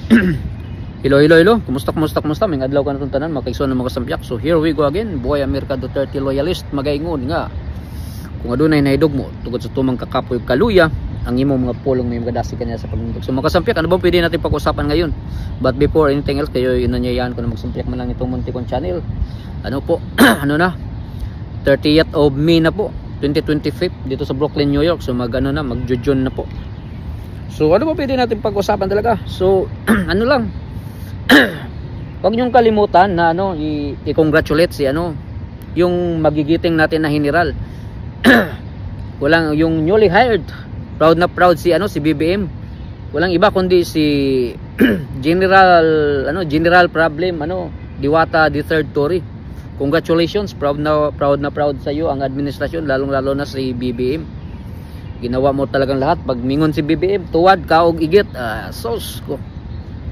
Hello. Kumusta? May adlaw ka na itong tanan, makaigsoon ng mga sampyak. So here we go again, Buhay America Duterte loyalist. Magaingon nga, kung adunay naidog mo, tugod sa tumang kakapoy kaluya, ang imong mga pulong may magadasi kanya sa pagmundog. So mga sampyak, ano bang pwede natin pag-usapan ngayon? But before anything else, kayo inanyayahan ko na magsampyak man lang itong muntikong channel. Ano po, ano na, 30th of May na po, 2025, dito sa Brooklyn, New York. So mag-June na po. So ano ba pwede natin pag-usapan talaga? So ano lang, huwag niyong kalimutan na i-congratulate si yung magigiting natin na general. Walang yung newly hired, proud na proud si BBM. Walang iba kundi si General Problem Diwata III Torre. Congratulations, proud na proud sa iyo ang administrasyon, lalong-lalo na si BBM. Ginawa mo talagang lahat. Pag mingon si BBM, tuwad ka og igit, sos ko.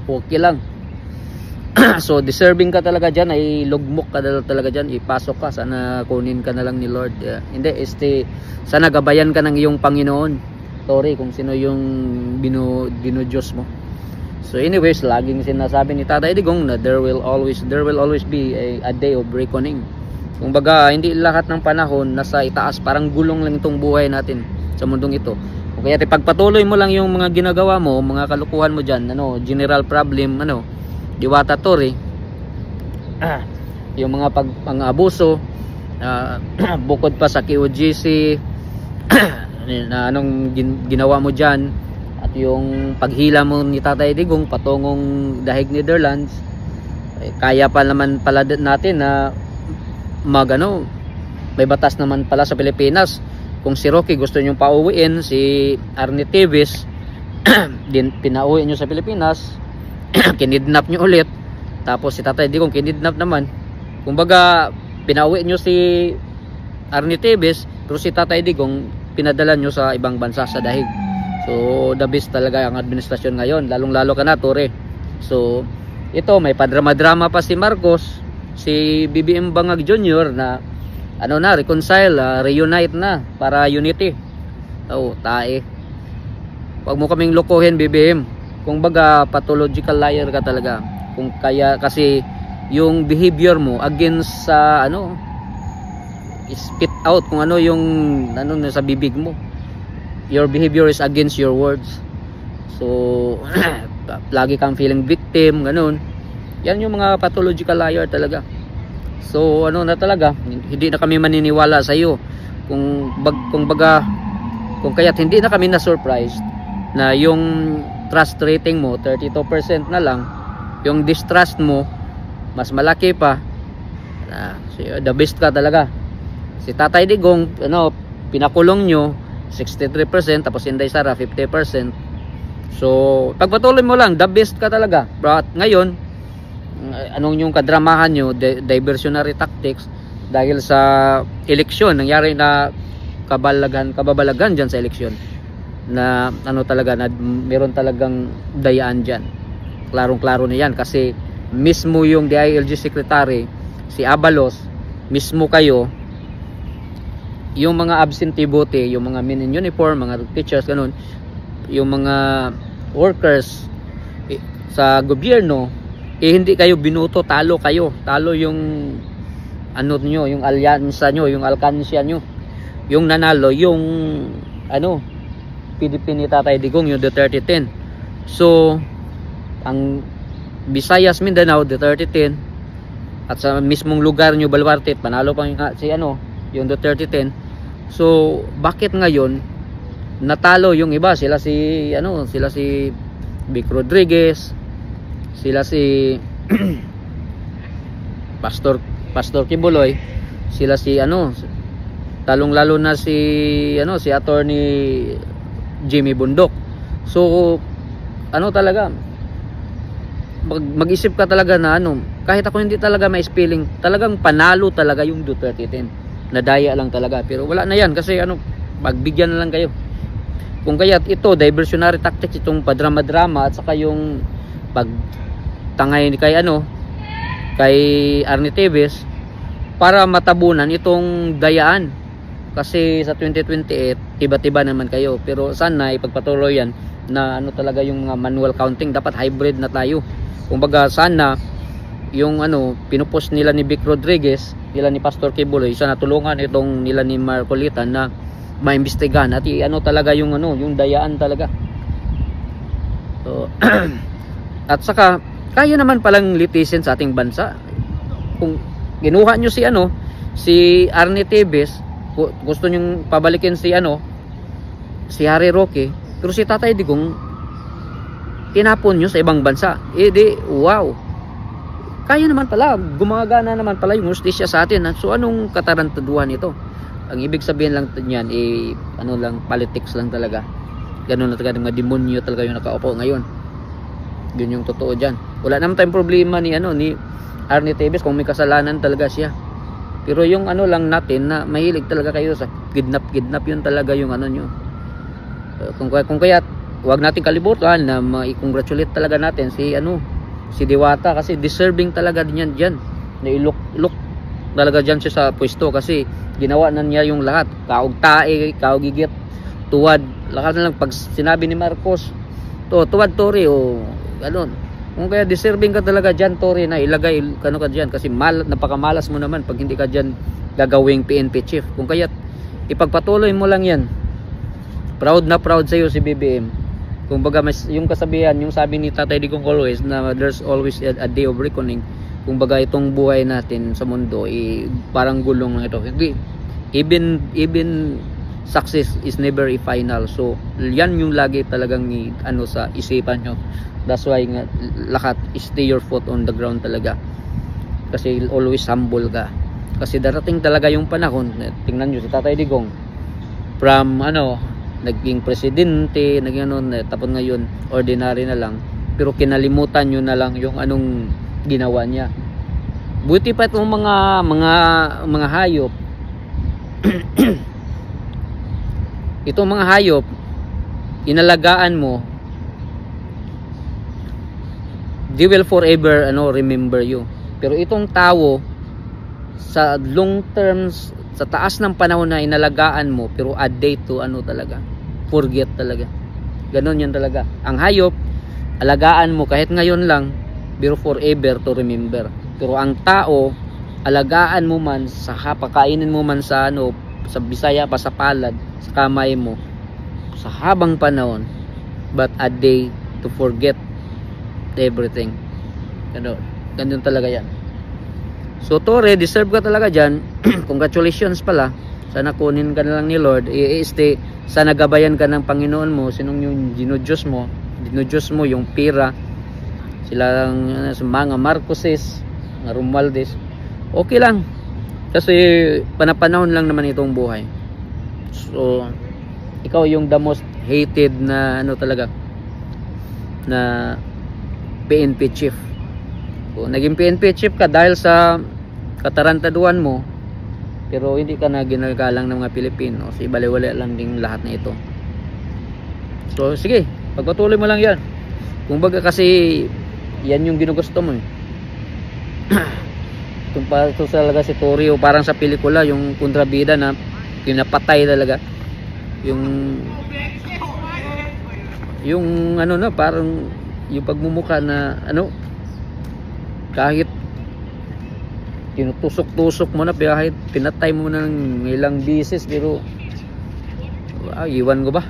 Okay lang. So deserving ka talaga dyan, ay lugmok ka talaga dyan, ipasok ka, sana kunin ka na lang ni Lord. Hindi, sana gabayan ka ng iyong Panginoon, Tori, kung sino yung Diyos mo. So anyways, laging sinasabi ni Tatay Digong na there will always be a day of reckoning. Kumbaga, hindi lahat ng panahon nasa itaas, parang gulong lang itong buhay natin sa mundong itu. Kaya pagpatuloy mo lang yung mga ginagawa mo, mga kalukuhan mo dyan, General Problem, Diwata Torre, yung mga pang-abuso, bukod pa sa QGC na anong ginawa mo dyan, at yung paghila mo ni Tatay Digong patungong Dahig Netherlands, kaya pa naman pala natin na may batas naman pala sa Pilipinas. Kung si Rocky gusto nyong pauwiin, si Arnie Teves din pinauwi nyo sa Pilipinas, kinidnap nyo ulit, tapos si Tatay Digong kinidnap naman. Kumbaga, pinauwi nyo si Arnie Teves, pero si Tatay Digong pinadala nyo sa ibang bansa sa Dahig. So the best talaga ang administrasyon ngayon, lalong-lalo ka na, Tore. So ito, may padrama-drama pa si Marcos, si BBM Bangag Jr. na reconcile, reunite na para unity. Tae, wag mo kaming lokohin, BBM. Kung baga, pathological liar ka talaga. Kung kaya, kasi yung behavior mo against sa spit out kung yung sa bibig mo. Your behavior is against your words. So lagi kang feeling victim, ganun. Yan yung mga pathological liar talaga. So talaga, hindi na kami maniniwala sa iyo. Kung kaya't hindi na kami na surprised na yung trust rating mo 32% na lang, yung distrust mo mas malaki pa. The best ka talaga. Si Tatay Digong pinakulong nyo 63%, tapos Inday Sara 50%. So pagpatuloy mo lang, the best ka talaga. But ngayon, anong yung kadramahan nyo, diversionary tactics, dahil sa eleksyon, nangyari na kababalagan dyan sa eleksyon, na talaga, na meron talagang dayaan dyan. Klarong-klaro na yan, kasi mismo yung DILG secretary, si Abalos, mismo kayo, yung mga absentee bote, yung mga men in uniform, mga teachers, ganun, yung mga workers sa gobyerno, hindi kayo binuto, talo kayo. Talo yung nyo, yung alyansa nyo, yung alkansya nyo. Yung nanalo, yung PDP ni Tatay Digong, yung Duterte 10. So ang Visayas, Mindanao, Duterte 10. At sa mismong lugar nyo, Baluarte, panalo pa yung Duterte 10. So bakit ngayon natalo yung iba? Sila si Vic Rodriguez, sila si Pastor Kibuloy, sila si talong-lalo na si Attorney Jimmy Bundok. So talaga, mag-isip ka talaga na kahit ako hindi talaga may spelling, talagang panalo talaga yung Duterte 10. Nadaya lang talaga, pero wala na yan kasi pagbigyan na lang kayo. Kung kaya ito, diversionary tactics, itong padrama-drama, at saka yung pagtangay kay Arnie Teves, para matabunan itong dayaan. Kasi sa 2028, tiba-tiba naman kayo. Pero sana ipagpatuloy yan na ano talaga yung manual counting, dapat hybrid na tayo. Kumbaga sana yung ano pinupost nila ni Vic Rodriguez, nila ni Pastor Kibuloy, sana tulungan itong nila ni Marcolita na maimbestigahan at ano talaga yung ano yung dayaan talaga. So at saka kaya naman palang litisin sa ating bansa. Kung ginuha nyo si ano si Arnie Tevez, gusto nyong pabalikin si ano si Harry Roque, pero si Tatay Digong tinapon nyo sa ibang bansa. Eh di wow, kaya naman pala, gumagana naman pala yung justisya sa atin. So anong katarantaduhan ito? Ang ibig sabihin lang niyan ano lang, politics lang talaga. Ganun na talaga, mga demonyo talaga yung nakaupo ngayon. Yun yung totoo dyan. Wala naman tayong problema ni ano ni Arnie Tevez kung may kasalanan talaga siya. Pero yung ano lang natin na mahilig talaga kayo sa kidnap, yun talaga yung ano nyo. Kung kaya wag natin kalimutan na i-congratulate talaga natin si ano si Diwata, kasi deserving talaga din yan na ilok talaga dyan siya sa pwesto, kasi ginawa na niya yung lahat, kaog tae, kaog gigit, tuwad, lahat na lang. Pag sinabi ni Marcos tuwad Tory o ganun, kung kaya deserving ka talaga dyan Tory na ilagay ano ka dyan, kasi napakamalas mo naman pag hindi ka dyan gagawing PNP chief. Kung kaya ipagpatuloy mo lang yan. Proud na proud sa'yo si BBM. Kumbaga yung kasabihan, yung sabi ni Tatay Digong always na there's always a day of reckoning. Kumbaga itong buhay natin sa mundo parang gulong lang ito. Even success is never a final. So yan yung lagi talagang ano sa isipan nyo. That's why nga lahat stay your foot on the ground talaga. Kasi always humble ka. Kasi darating talaga yung panahon, tingnan nyo si Tatay Digong from ano naging presidente, naging ano, tapos ngayon ordinary na lang, pero kinalimutan nyo na lang yung anong ginawa niya. Buti pa itong mga hayop itong mga hayop inalagaan mo, they will forever remember you. Pero itong tao sa long terms, sa taas ng panahon na inalagaan mo, pero a day to talaga forget talaga. Ganon yan talaga. Ang hayop alagaan mo kahit ngayon lang, pero forever to remember. Pero ang tao alagaan mo man sa pakainin mo man sa sa Bisaya pa sa palad, sa kamay mo sa habang panahon, but a day to forget everything. Ganun talaga yan. So Tore, deserve ka talaga dyan. Congratulations pala. Sana kunin ka na lang ni Lord. Sana gabayan ka ng Panginoon mo. Sinong yung dinudiyos mo yung pira. Sila mga Marcoses, mga Romualdez. Okay lang. Kasi panapanahon lang naman itong buhay. So ikaw yung the most hated na talaga na PNP chief. So, naging PNP chief ka dahil sa katarantaduhan mo, pero hindi ka na ginagalang ng mga Pilipino. So ibaliwala lang din lahat na ito. So sige, pagpatuloy mo lang yan. Kung baga kasi yan yung ginugusto mo. Itong talaga si Torio, parang sa pelikula yung kontrabida na pinapatay talaga. Yung parang yung pagmumukha na kahit tinutusok-tusok mo na, kahit pinatay mo na ng ilang bisis, pero iwan ko ba?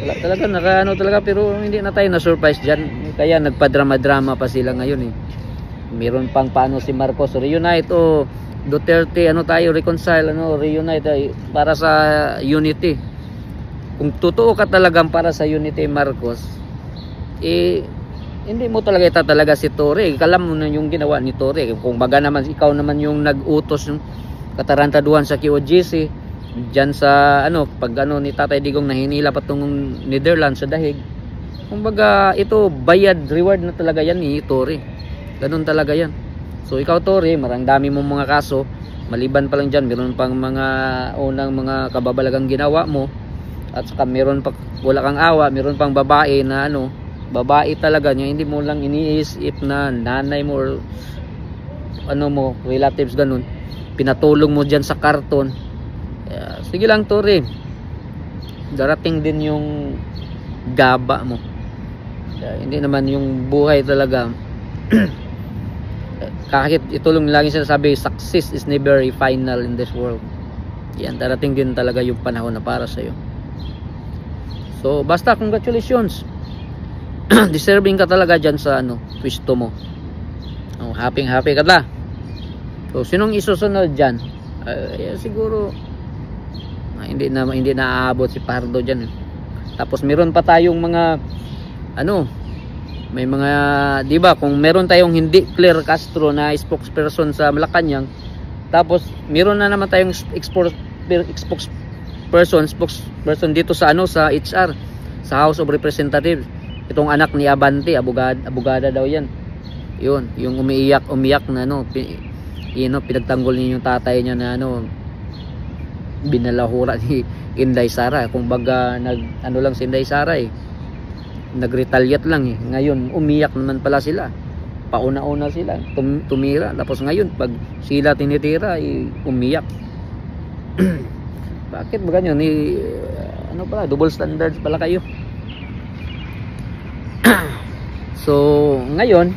Wala talaga, talaga, pero hindi na tayo na-surprise dyan. Kaya nagpadrama-drama pa sila ngayon Meron pang paano si Marcos reunite o Duterte tayo reconcile reunite para sa unity. Kung totoo ka talagang para sa unity, Marcos, hindi mo talaga talaga si Tore. Kalam mo na yung ginawa ni Tore. Kung baga naman ikaw naman yung nag-utos ng katarantaduhan sa QOGC diyan sa pag ni Tatay Digong na hinila patungong Netherlands sa dahig. Kung baga ito bayad reward na talaga yan ni Tore. Ganun talaga yan. So ikaw Tore, marang dami mong mga kaso. Maliban pa lang dyan, meron pang mga unang mga kababalagang ginawa mo. At saka meron pa, wala kang awa, meron pang babae na babae talaga niya, hindi mo lang iniisip na nanay mo or relatives ganun, pinatulong mo dyan sa karton. Sige lang Tore, darating din yung gaba mo. Hindi naman yung buhay talaga. Kahit ito lang lagi sinasabi, success is never a final in this world. Yan, darating din talaga yung panahon na para sa'yo. So basta congratulations. Deserving ka talaga dyan sa pwesto mo. Happy ka na. So sinong isusunod dyan? Siguro hindi na aabot si Pardo dyan. Tapos meron pa tayong mga may mga, di ba, kung meron tayong hindi Claire Castro na spokesperson sa Malacanang, tapos meron na naman tayong spokesperson dito sa sa HR, sa House of Representatives. Itong anak ni Abante, abogada daw yan. Yun, yung umiiyak na pinagtanggol niya yung tatay niya na binalahura ni Inday Sara. Kung baga lang si Inday Sara nagretaliate lang Ngayon umiyak naman pala sila. Pauna-una sila tumira, tapos ngayon pag sila tinitira umiyak. Bakit ba ganyan? Pala, double standards pala kayo. So ngayon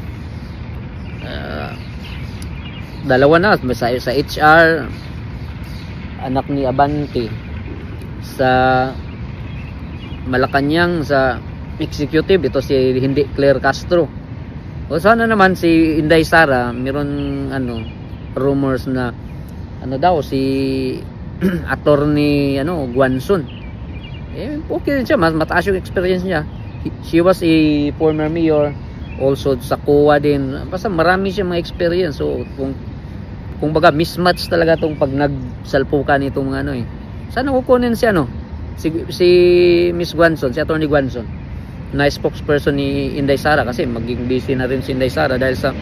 dalawa na sa HR, anak ni Abante, sa Malacanang sa executive, ito si hindi Claire Castro. O sana naman si Inday Sara, meron rumors na daw si attorney Guanzon. Okay din siya, mataas yung experience niya. She was a former mayor, also sa COA din. Basta marami siyang mga experience. So kung baga mismatch talaga tong pag nagsalpukan itong mga sana kukunin si Miss Guanzon, si attorney Guanzon na spokesperson ni Inday Sara, kasi maging busy na rin si Inday Sara dahil sa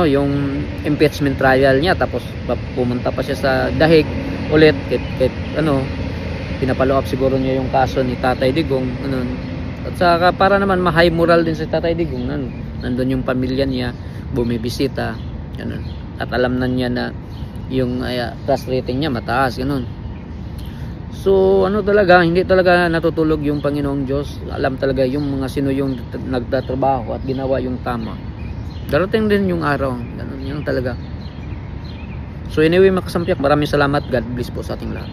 yung impeachment trial niya. Tapos pumunta pa siya sa Dahig ulit kahit pinapalo up siguro niya yung kaso ni Tatay Digong at saka para naman ma-high moral din si Tatay Digong. Nandun yung pamilya niya bumibisita at alam na niya na yung trust rating niya mataas So talaga, hindi talaga natutulog yung Panginoong Diyos. Alam talaga yung mga sino yung nagtatrabaho at ginawa yung tama. Darating din yung araw. Ganun yun talaga. So anyway, mga kasampiak, maraming salamat. God bless po sa ating lahat.